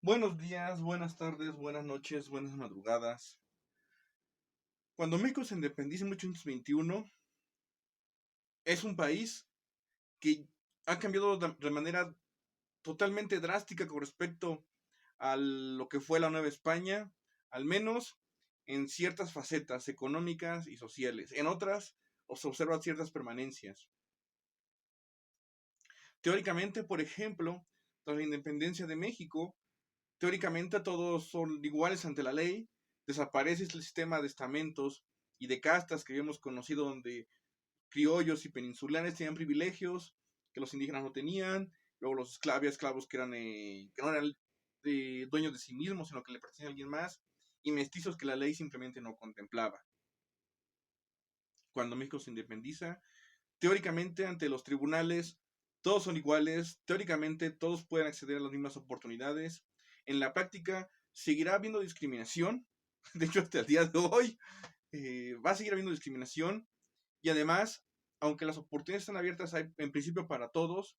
Buenos días, buenas tardes, buenas noches, buenas madrugadas. Cuando México se independiza en 1821, es un país que ha cambiado de manera totalmente drástica con respecto a lo que fue la Nueva España, al menos en ciertas facetas económicas y sociales. En otras, se observan ciertas permanencias. Teóricamente, por ejemplo, tras la independencia de México, teóricamente todos son iguales ante la ley, desaparece el sistema de estamentos y de castas que habíamos conocido donde criollos y peninsulares tenían privilegios que los indígenas no tenían, luego los esclavos que no eran dueños de sí mismos, sino que le pertenecían a alguien más, y mestizos que la ley simplemente no contemplaba. Cuando México se independiza, teóricamente ante los tribunales todos son iguales, teóricamente todos pueden acceder a las mismas oportunidades. En la práctica seguirá habiendo discriminación, de hecho hasta el día de hoy va a seguir habiendo discriminación y además, aunque las oportunidades están abiertas en principio para todos,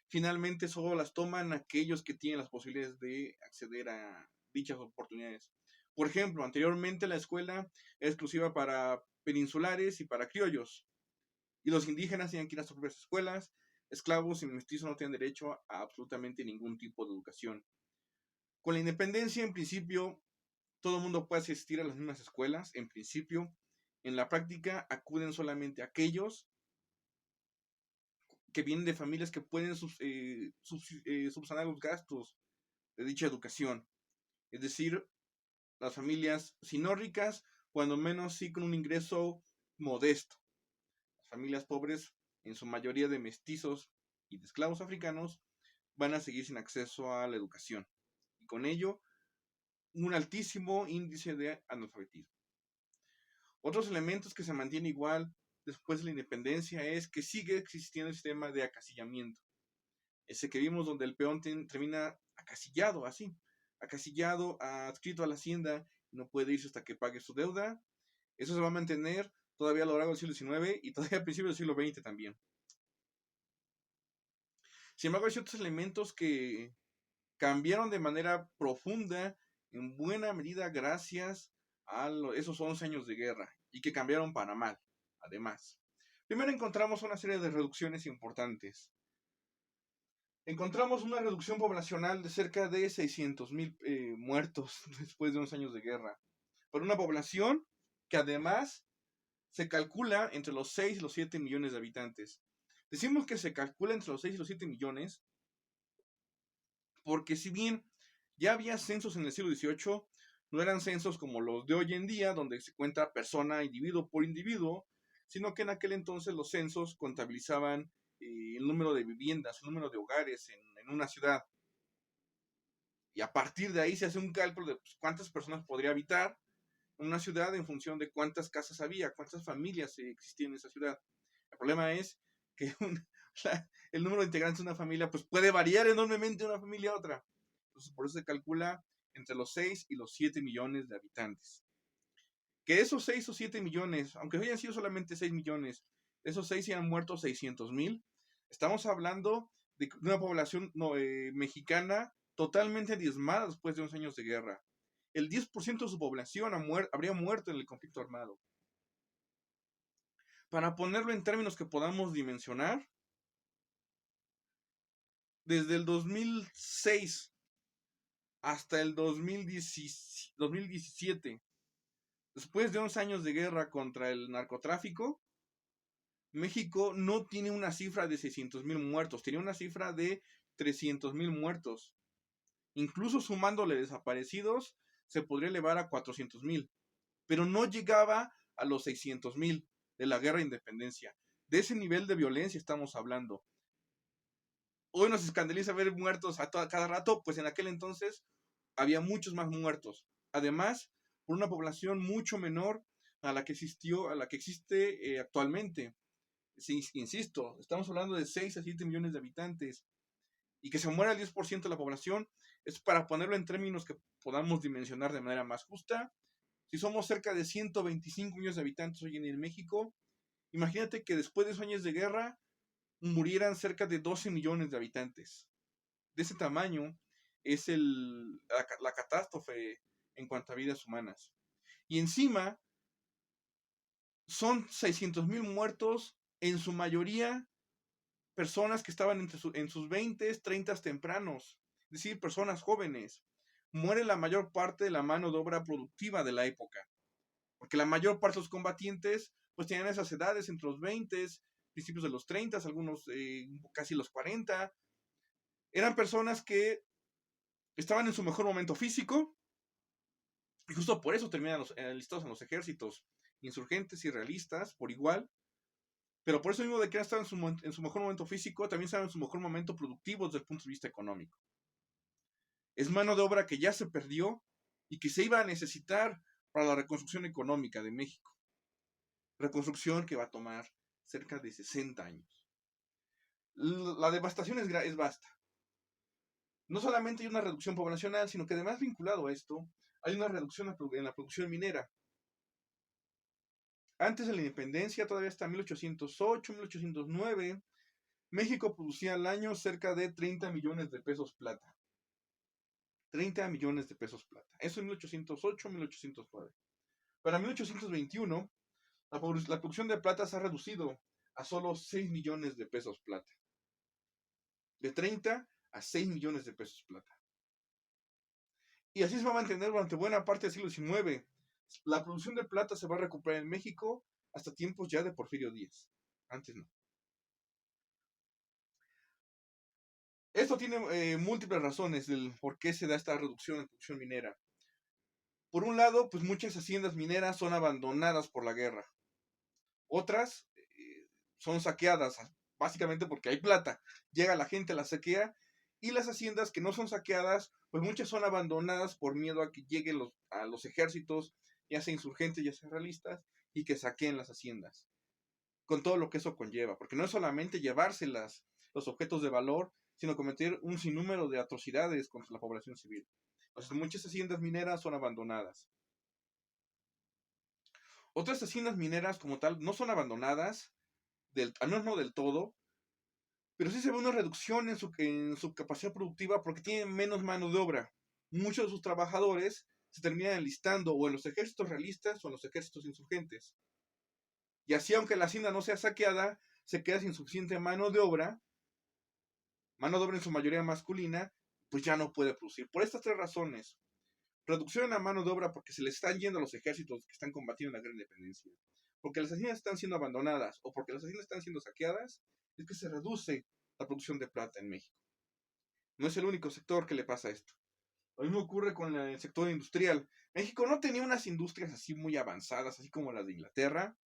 finalmente solo las toman aquellos que tienen las posibilidades de acceder a dichas oportunidades. Por ejemplo, anteriormente la escuela era exclusiva para peninsulares y para criollos, y los indígenas tenían que ir a sus propias escuelas, esclavos y mestizos no tenían derecho a absolutamente ningún tipo de educación. Con la independencia, en principio, todo el mundo puede asistir a las mismas escuelas, en principio. En la práctica, acuden solamente aquellos que vienen de familias que pueden subsanar los gastos de dicha educación. Es decir, las familias, si no ricas, cuando menos sí con un ingreso modesto. Las familias pobres, en su mayoría de mestizos y de esclavos africanos, van a seguir sin acceso a la educación. Y con ello, un altísimo índice de analfabetismo. Otros elementos que se mantiene igual después de la independencia es que sigue existiendo el sistema de acasillamiento. Ese que vimos donde el peón termina acasillado, así, acasillado, adscrito a la hacienda, no puede irse hasta que pague su deuda. Eso se va a mantener todavía a lo largo del siglo XIX y todavía a principios del siglo XX también. Sin embargo, hay ciertos elementos que cambiaron de manera profunda, en buena medida gracias a esos 11 años de guerra, y que cambiaron para mal, además. Primero encontramos una serie de reducciones importantes. Encontramos una reducción poblacional de cerca de 600,000 muertos después de unos años de guerra. Por una población que además se calcula entre los 6 y los 7 millones de habitantes. Decimos que se calcula entre los 6 y los 7 millones porque si bien ya había censos en el siglo XVIII, no eran censos como los de hoy en día, donde se cuenta persona, individuo por individuo, sino que en aquel entonces los censos contabilizaban el número de viviendas, el número de hogares en una ciudad. Y a partir de ahí se hace un cálculo de pues, cuántas personas podría habitar una ciudad en función de cuántas casas había, cuántas familias existían en esa ciudad. El problema es que el número de integrantes de una familia pues, puede variar enormemente de una familia a otra. Entonces, por eso se calcula entre los 6 y los 7 millones de habitantes. Que esos 6 o 7 millones, aunque hayan sido solamente 6 millones, esos 6 se han muerto 600,000, estamos hablando de una población mexicana totalmente diezmada después de 11 años de guerra. El 10% de su población habría muerto en el conflicto armado. Para ponerlo en términos que podamos dimensionar, desde el 2006 hasta el 2017, después de 11 años de guerra contra el narcotráfico, México no tiene una cifra de 600,000 muertos, tiene una cifra de 300,000 muertos. Incluso sumándole desaparecidos, se podría elevar a 400,000, pero no llegaba a los 600,000 de la guerra de independencia. De ese nivel de violencia estamos hablando. Hoy nos escandaliza ver muertos cada rato, pues en aquel entonces había muchos más muertos. Además, por una población mucho menor a la que existe actualmente. Sí, insisto, estamos hablando de 6 a 7 millones de habitantes y que se muera el 10% de la población es para ponerlo en términos que podamos dimensionar de manera más justa. Si somos cerca de 125 millones de habitantes hoy en México, imagínate que después de esos años de guerra murieran cerca de 12 millones de habitantes. De ese tamaño es la catástrofe en cuanto a vidas humanas. Y encima son 600,000 muertos, en su mayoría personas que estaban en sus 20, 30 tempranos, es decir, personas jóvenes. Muere la mayor parte de la mano de obra productiva de la época, porque la mayor parte de los combatientes pues tenían esas edades entre los 20, principios de los 30, algunos casi los 40. Eran personas que estaban en su mejor momento físico y justo por eso terminan enlistados en los ejércitos insurgentes y realistas por igual. Pero por eso mismo de que estaban en su mejor momento físico, también estaban en su mejor momento productivo desde el punto de vista económico. Es mano de obra que ya se perdió y que se iba a necesitar para la reconstrucción económica de México. Reconstrucción que va a tomar cerca de 60 años. La devastación es vasta. No solamente hay una reducción poblacional, sino que además vinculado a esto, hay una reducción en la producción minera. Antes de la independencia, todavía hasta 1808, 1809, México producía al año cerca de 30 millones de pesos plata. 30 millones de pesos plata. Eso en 1808, 1809. Para 1821, la producción de plata se ha reducido a solo 6 millones de pesos plata. De 30 a 6 millones de pesos plata. Y así se va a mantener durante buena parte del siglo XIX. La producción de plata se va a recuperar en México hasta tiempos ya de Porfirio Díaz. Antes no. Esto tiene múltiples razones del por qué se da esta reducción en producción minera. Por un lado, pues muchas haciendas mineras son abandonadas por la guerra. Otras son saqueadas, básicamente porque hay plata. Llega la gente, la saquea, y las haciendas que no son saqueadas, pues muchas son abandonadas por miedo a que lleguen a los ejércitos, ya sea insurgentes, ya sea realistas, y que saqueen las haciendas. Con todo lo que eso conlleva, porque no es solamente llevárselas los objetos de valor, sino cometer un sinnúmero de atrocidades contra la población civil. Entonces, muchas haciendas mineras son abandonadas. Otras haciendas mineras como tal no son abandonadas, al menos no del todo, pero sí se ve una reducción en su capacidad productiva porque tienen menos mano de obra. Muchos de sus trabajadores se terminan enlistando o en los ejércitos realistas o en los ejércitos insurgentes. Y así, aunque la hacienda no sea saqueada, se queda sin suficiente mano de obra en su mayoría masculina, pues ya no puede producir. Por estas tres razones: reducción en la mano de obra porque se le están yendo a los ejércitos que están combatiendo la gran independencia, porque las haciendas están siendo abandonadas o porque las haciendas están siendo saqueadas, es que se reduce la producción de plata en México. No es el único sector que le pasa esto. Lo mismo ocurre con el sector industrial. México no tenía unas industrias así muy avanzadas, así como las de Inglaterra.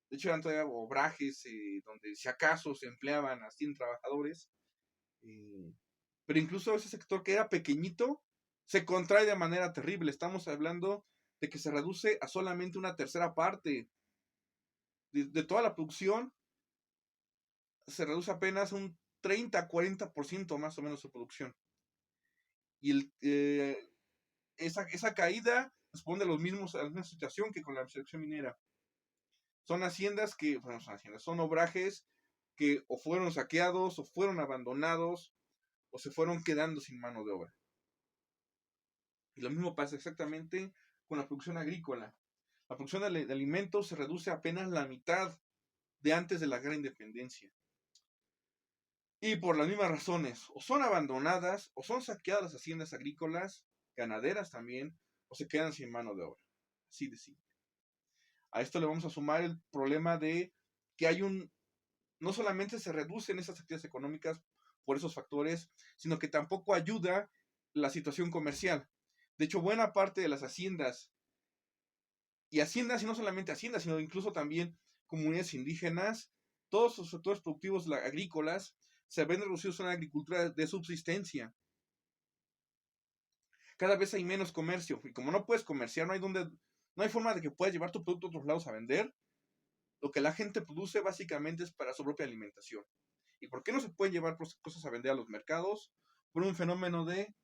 De hecho, eran todavía obrajes donde si acaso se empleaban a 100 trabajadores. Pero incluso ese sector que era pequeñito se contrae de manera terrible. Estamos hablando de que se reduce a solamente una tercera parte de toda la producción. Se reduce apenas un 30-40% más o menos su producción. Y esa caída responde a la misma situación que con la extracción minera. Son haciendas son obrajes que o fueron saqueados, o fueron abandonados, o se fueron quedando sin mano de obra. Y lo mismo pasa exactamente con la producción agrícola. La producción de alimentos se reduce a apenas la mitad de antes de la gran independencia. Y por las mismas razones, o son abandonadas, o son saqueadas las haciendas agrícolas, ganaderas también, o se quedan sin mano de obra. Así de simple. A esto le vamos a sumar el problema de que no solamente se reducen esas actividades económicas por esos factores, sino que tampoco ayuda la situación comercial. De hecho, buena parte de las haciendas, y no solamente haciendas, sino incluso también comunidades indígenas, todos los sectores productivos agrícolas se ven reducidos a una agricultura de subsistencia. Cada vez hay menos comercio, y como no puedes comerciar, no hay forma de que puedas llevar tu producto a otros lados a vender. Lo que la gente produce básicamente es para su propia alimentación. ¿Y por qué no se pueden llevar cosas a vender a los mercados? Por un fenómeno de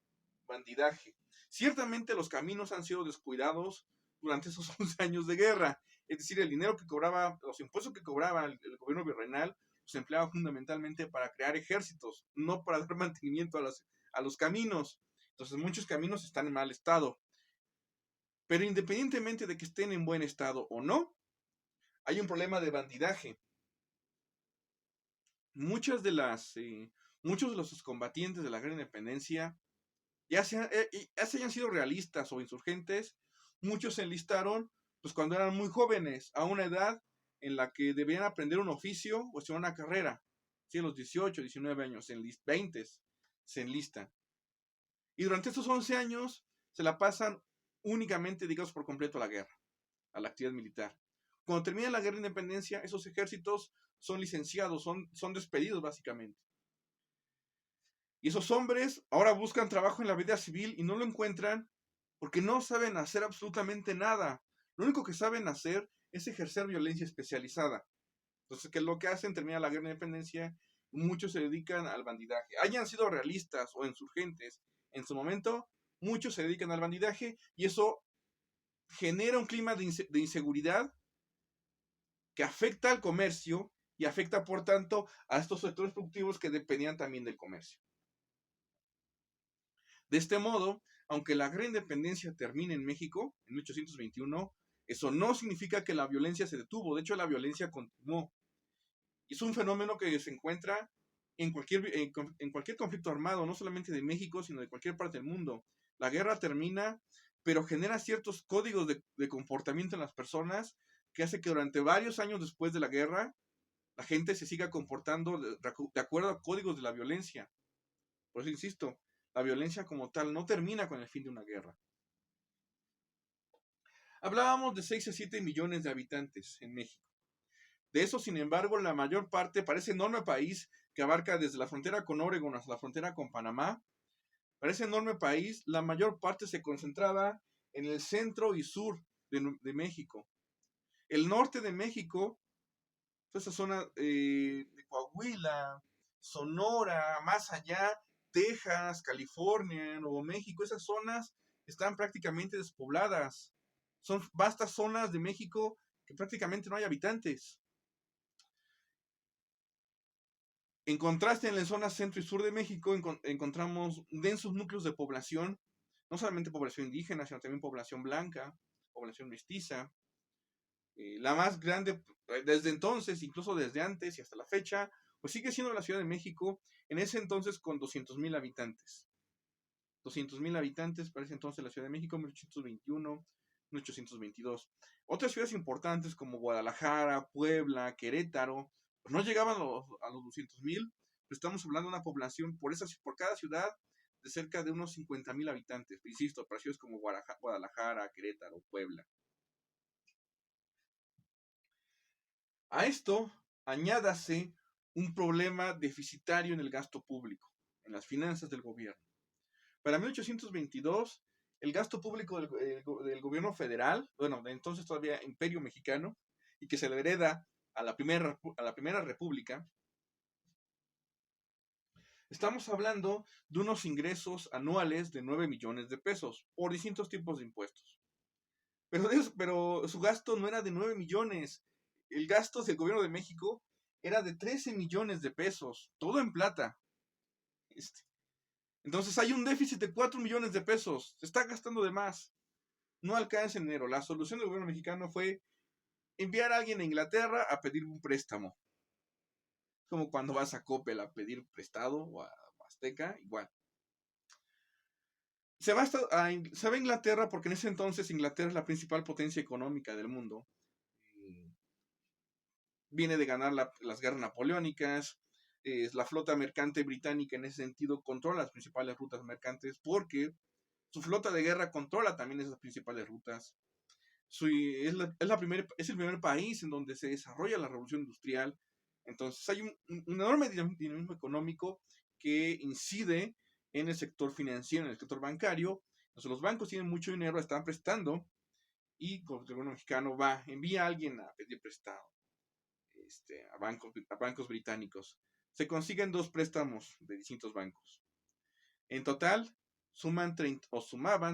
bandidaje. Ciertamente los caminos han sido descuidados durante esos 11 años de guerra. Es decir, el dinero que cobraba, los impuestos que cobraba el gobierno virreinal, se empleaba fundamentalmente para crear ejércitos, no para dar mantenimiento a los caminos. Entonces muchos caminos están en mal estado. Pero independientemente de que estén en buen estado o no, hay un problema de bandidaje. Muchas de las, muchos de los combatientes de la Guerra de Independencia, ya se hayan sido realistas o insurgentes, muchos se enlistaron pues cuando eran muy jóvenes, a una edad en la que debían aprender un oficio o hacer una carrera. Sí, a los 18, 19 años, 20 se enlistan. Y durante estos 11 años se la pasan únicamente dedicados por completo a la guerra, a la actividad militar. Cuando termina la Guerra de Independencia, esos ejércitos son licenciados, son despedidos básicamente. Y esos hombres ahora buscan trabajo en la vida civil y no lo encuentran porque no saben hacer absolutamente nada. Lo único que saben hacer es ejercer violencia especializada. Entonces, ¿qué es lo que hacen? Termina la Guerra de Independencia, muchos se dedican al bandidaje. Hayan sido realistas o insurgentes en su momento, muchos se dedican al bandidaje y eso genera un clima de inseguridad que afecta al comercio y afecta, por tanto, a estos sectores productivos que dependían también del comercio. De este modo, aunque la Gran Independencia termine en México en 1821, eso no significa que la violencia se detuvo. De hecho, la violencia continuó. Es un fenómeno que se encuentra en cualquier conflicto armado, no solamente de México, sino de cualquier parte del mundo. La guerra termina, pero genera ciertos códigos de comportamiento en las personas que hace que durante varios años después de la guerra, la gente se siga comportando de acuerdo a códigos de la violencia. Por eso insisto, la violencia como tal no termina con el fin de una guerra. Hablábamos de 6 a 7 millones de habitantes en México. De eso, sin embargo, la mayor parte, para ese enorme país que abarca desde la frontera con Oregon hasta la frontera con Panamá, para ese enorme país, la mayor parte se concentraba en el centro y sur de México. El norte de México, esa zona de Coahuila, Sonora, más allá, Texas, California, Nuevo México, esas zonas están prácticamente despobladas. Son vastas zonas de México que prácticamente no hay habitantes. En contraste, en la zona centro y sur de México encontramos densos núcleos de población, no solamente población indígena, sino también población blanca, población mestiza. La más grande desde entonces, incluso desde antes y hasta la fecha, pues sigue siendo la Ciudad de México, en ese entonces con 200,000 habitantes. 200,000 habitantes para ese entonces la Ciudad de México, 1821, 1822. Otras ciudades importantes como Guadalajara, Puebla, Querétaro, pues no llegaban a los 200,000, pero estamos hablando de una población por cada ciudad de cerca de unos 50,000 habitantes. Insisto, para ciudades como Guadalajara, Querétaro, Puebla. A esto añádase un problema deficitario en el gasto público, en las finanzas del gobierno. Para 1822, el gasto público del gobierno federal, bueno, de entonces todavía Imperio Mexicano, y que se le hereda a la primera república, estamos hablando de unos ingresos anuales de 9 millones de pesos por distintos tipos de impuestos. Pero su gasto no era de 9 millones. El gasto del gobierno de México era de 13 millones de pesos, todo en plata. Entonces hay un déficit de 4 millones de pesos. Se está gastando de más. No alcanza en enero. La solución del gobierno mexicano fue enviar a alguien a Inglaterra a pedir un préstamo. Como cuando vas a Coppel a pedir prestado o a Azteca, igual. Se va a Inglaterra porque en ese entonces Inglaterra es la principal potencia económica del mundo. Viene de ganar las guerras napoleónicas. La flota mercante británica en ese sentido controla las principales rutas mercantes porque su flota de guerra controla también esas principales rutas. Es el primer país en donde se desarrolla la revolución industrial. Entonces hay un enorme dinamismo económico que incide en el sector financiero, en el sector bancario. Entonces los bancos tienen mucho dinero, están prestando y el gobierno mexicano envía a alguien a pedir prestado a bancos británicos. Se consiguen 2 préstamos de distintos bancos. En total, sumaban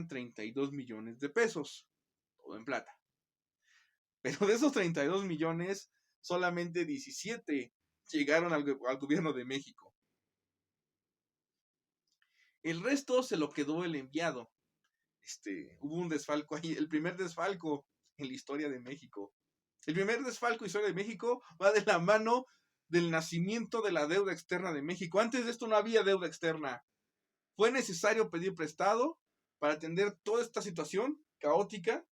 32 millones de pesos, todo en plata. Pero de esos 32 millones, solamente 17 llegaron al gobierno de México. El resto se lo quedó el enviado. Hubo un desfalco ahí, el primer desfalco en la historia de México. El primer desfalco en la historia de México va de la mano del nacimiento de la deuda externa de México. Antes de esto no había deuda externa. Fue necesario pedir prestado para atender toda esta situación caótica.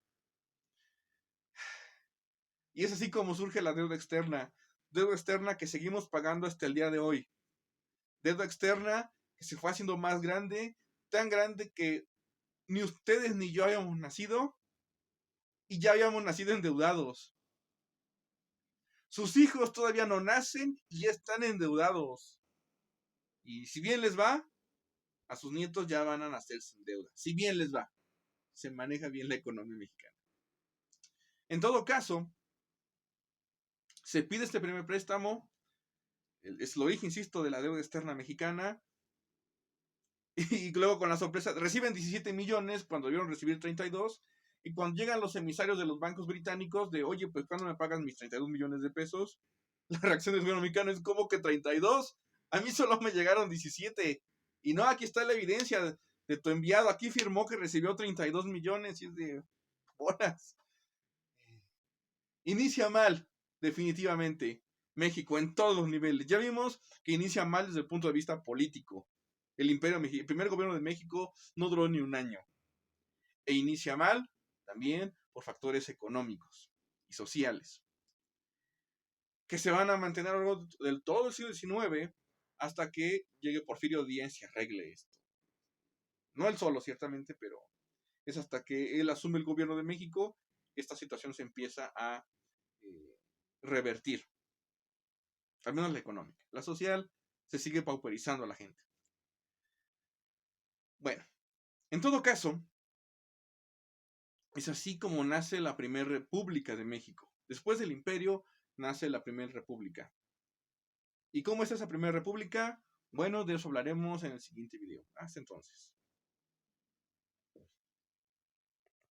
Y es así como surge la deuda externa. Deuda externa que seguimos pagando hasta el día de hoy. Deuda externa que se fue haciendo más grande, tan grande que ni ustedes ni yo habíamos nacido y ya habíamos nacido endeudados. Sus hijos todavía no nacen y ya están endeudados. Y si bien les va, a sus nietos ya van a nacer sin deuda. Si bien les va, se maneja bien la economía mexicana. En todo caso, se pide este primer préstamo, es lo dije, insisto, de la deuda externa mexicana, y luego con la sorpresa, reciben 17 millones cuando debieron recibir 32, y cuando llegan los emisarios de los bancos británicos de, oye, pues ¿cuándo me pagan mis 32 millones de pesos? La reacción del gobierno mexicano es, ¿cómo que 32? A mí solo me llegaron 17. Y no, aquí está la evidencia de tu enviado, aquí firmó que recibió 32 millones, y es de bolas. Inicia mal, definitivamente, México en todos los niveles. Ya vimos que inicia mal desde el punto de vista político. El primer gobierno de México no duró ni un año. E inicia mal también por factores económicos y sociales, que se van a mantener a lo largo del todo el siglo XIX hasta que llegue Porfirio Díaz y arregle esto. No él solo, ciertamente, pero es hasta que él asume el gobierno de México que esta situación se empieza a revertir. Al menos la económica. La social se sigue pauperizando a la gente. Bueno, en todo caso, es así como nace la primera república de México. Después del imperio, nace la primera república. ¿Y cómo es esa primera república? Bueno, de eso hablaremos en el siguiente video. Hasta entonces.